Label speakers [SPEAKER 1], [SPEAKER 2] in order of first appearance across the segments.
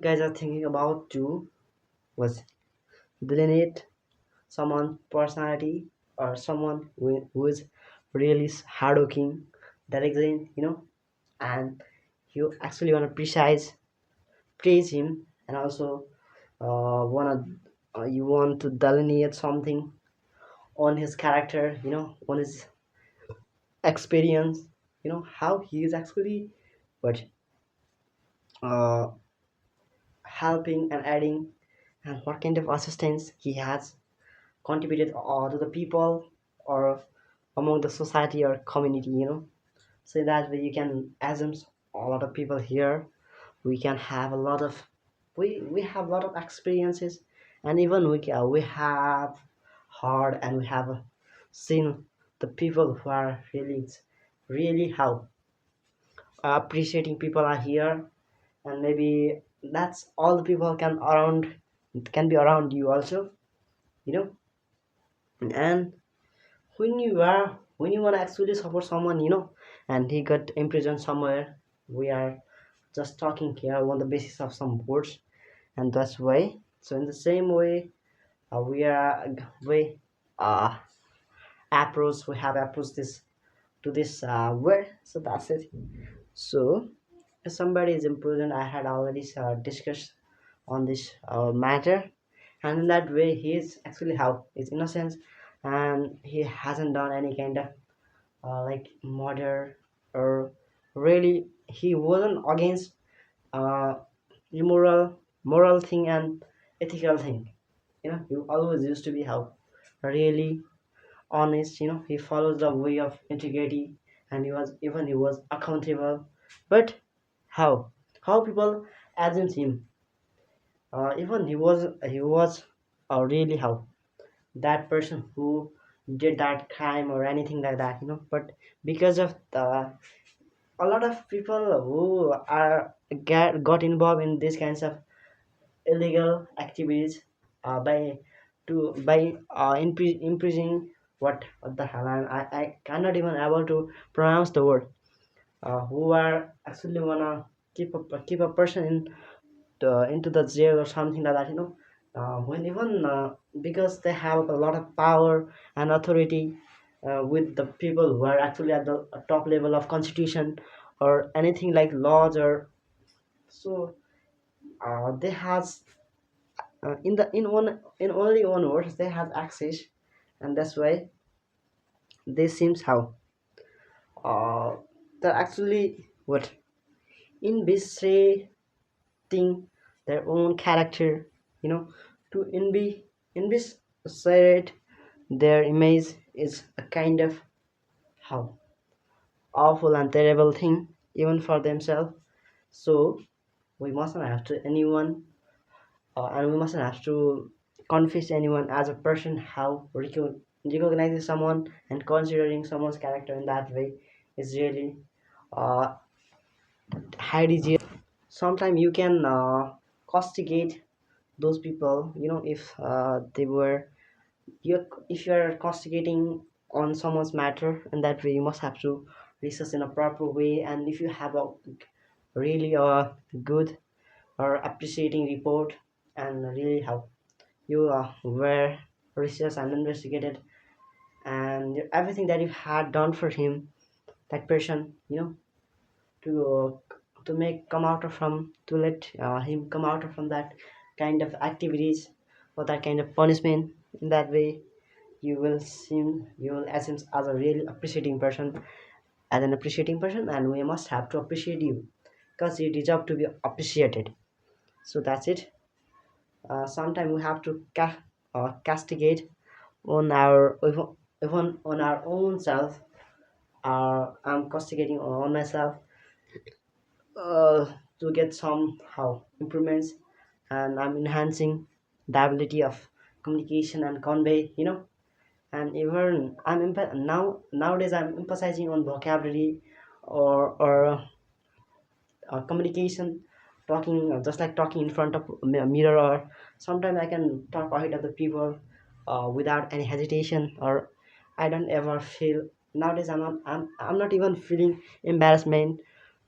[SPEAKER 1] guys are thinking about to was delineate someone personality or someone who is really hardworking, diligent, and you actually want to praise him, and also wanna you want to delineate something on his character, on his experience, how he is actually but uh, helping and adding, and what kind of assistance he has contributed to the people or among the society or community, so that way you can assume a lot of people here. We can have a lot of we have a lot of experiences, and even we have heard and we have seen the people who are really how appreciating people are here, and maybe that's all the people can be around you also, you know and when you want to actually support someone, and he got imprisoned somewhere, we are just talking here on the basis of some words, and that's why. So in the same way, we are we uh we have approached this to this word. So that's it. So if somebody is imprisoned, I had already discussed on this matter, and in that way he is actually how is innocent, and he hasn't done any kind of like murder, or really he wasn't against uh, immoral moral thing and ethical thing. He always used to be how really honest. He follows the way of integrity, and he was accountable. But how people assume him, even he was really how that person who did that crime or anything like that, but because of the a lot of people who got involved in these kinds of illegal activities, by imprisoning what the hell, I cannot even able to pronounce the word, who are actually wanna keep a person into the jail or something like that, when even because they have a lot of power and authority with the people who are actually at the top level of constitution or anything like laws, or so they has in only one words they have access, and that's why they seems how uh they're actually what in betray thing their own character, to inviscerate their image is a kind of how awful and terrible thing even for themselves. So we mustn't have to anyone, and we mustn't have to confess anyone as a person how recognizing someone and considering someone's character in that way is really uh, highly jail. Sometimes you can castigate those people, if they were you if you're castigating on someone's matter in that way, you must have to research in a proper way, and if you have a really good or appreciating report, and really how you were researched and investigated, and everything that you had done for him, that person, to make come out of from to let him come out of from that kind of activities or that kind of punishment. In that way you will assume as a real appreciating person, as an appreciating person, and we must have to appreciate you because you deserve to be appreciated. So that's it. Sometimes we have to castigate on our even on our own self. I'm castigating on myself to get somehow improvements, and I'm enhancing the ability of communication and convey, and even nowadays I'm emphasizing on vocabulary, or communication, talking just like talking in front of a mirror, or sometimes I can talk ahead of the people without any hesitation, or I don't ever feel nowadays. I'm not even feeling embarrassment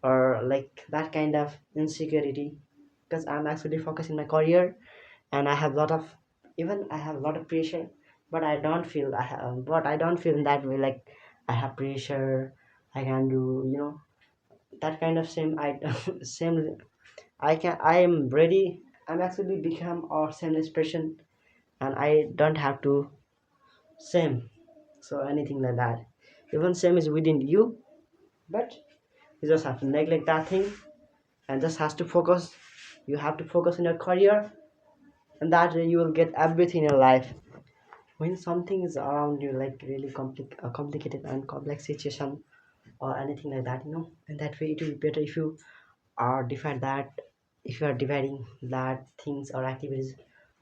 [SPEAKER 1] or like that kind of insecurity, because I'm actually focused in my career, and I have a lot of, even I have a lot of pressure, but I don't feel in that way, like I have pressure, I can do, that kind of same I same I am ready. I'm actually become a shameless person, and I don't have to same, so anything like that. Even same is within you, but you just have to neglect that thing and just has to focus. You have to focus on your career, and that way you will get everything in your life. When something is around you, like really complicated and complex situation or anything like that, and that way it will be better if you are divide that, if you are dividing that things or activities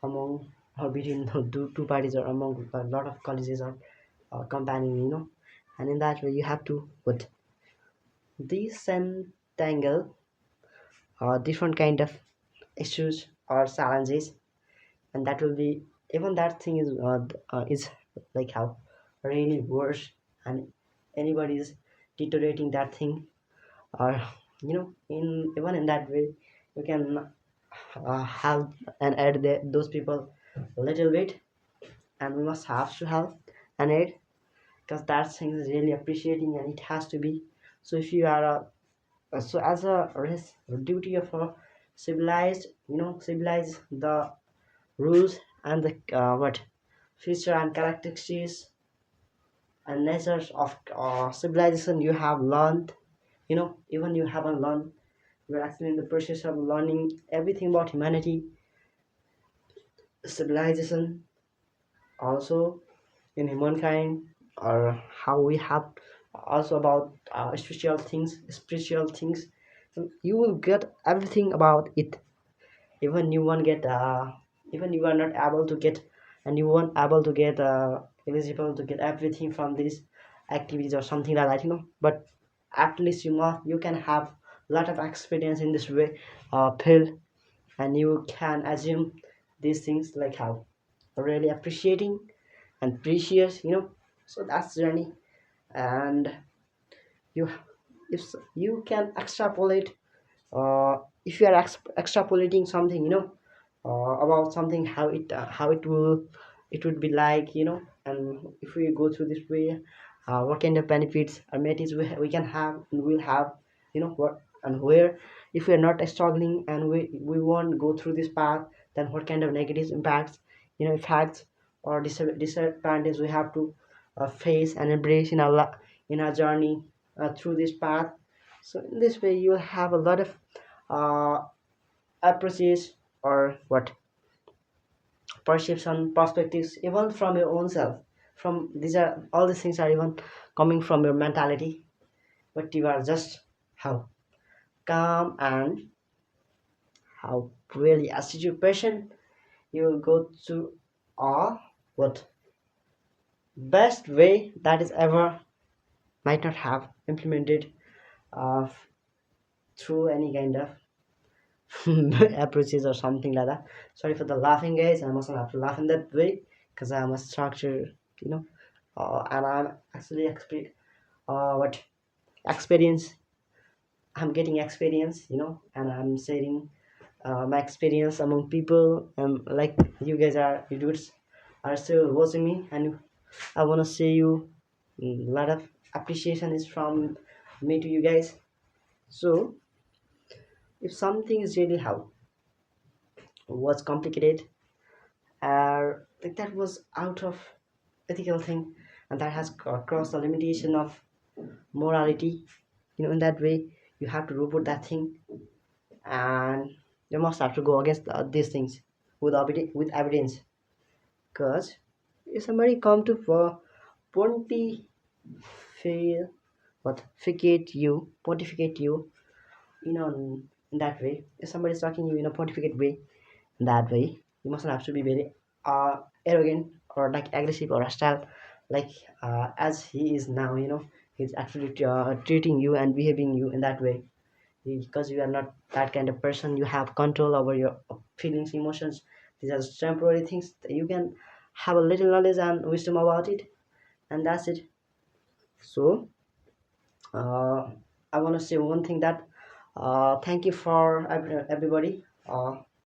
[SPEAKER 1] among or between two parties or among a lot of colleges or company, and in that way you have to put disentangle different kind of issues or challenges, and that will be, even that thing is like how really worse, and anybody is deteriorating that thing, or in even in that way you can help and add those people a little bit, and we must have to help and aid, because that thing is really appreciating and it has to be. So if you are so as a duty of a civilized, civilize the rules and the what feature and characteristics and natures of civilization you have learned, even you haven't learned, you're actually in the process of learning everything about humanity, civilization, also in humankind, or how we have also about spiritual things. You will get everything about it. Even you won't get even you are not able to get, and you won't able to get eligible to get everything from these activities or something like that, but at least you can have a lot of experience in this way field, and you can assume these things like how really appreciating and precious, so that's the journey. And you, if you can extrapolate, if you are extrapolating something, about something, how it would be like, and if we go through this way, what kind of benefits or methods we can have and will have, what and where, if we are not struggling and we won't go through this path, then what kind of negative impacts, effects or disadvantages we have to face and embrace in in our journey through this path. So in this way you will have a lot of uh, approaches or what perception perspectives, even from your own self, from these are all these things are even coming from your mentality, but you are just how calm and how really attitude person, you will go to a what best way that is ever might not have implemented uh, through any kind of approaches or something like that. Sorry for the laughing, guys. I mustn't have to laugh in that way because I'm a structure, and I'm actually what experience. I'm getting experience, and I'm sharing my experience among people. Like you guys are, you dudes are still watching me, and I wanna say you a lot of appreciation is from me to you guys. So if something is really how was complicated, like that was out of ethical thing, and that has crossed the limitation of morality, in that way you have to report that thing, and you must have to go against these things with with evidence, because if somebody come to pontificate pontificate you, in that way, if somebody is talking you in a pontificate way, that way you mustn't have to be very arrogant or like aggressive or hostile, like as he is now, he's actually treating you and behaving you in that way, because you are not that kind of person. You have control over your feelings, emotions. These are temporary things. You can have a little knowledge and wisdom about it, and that's it. So uh, I want to say one thing that thank you for everybody uh,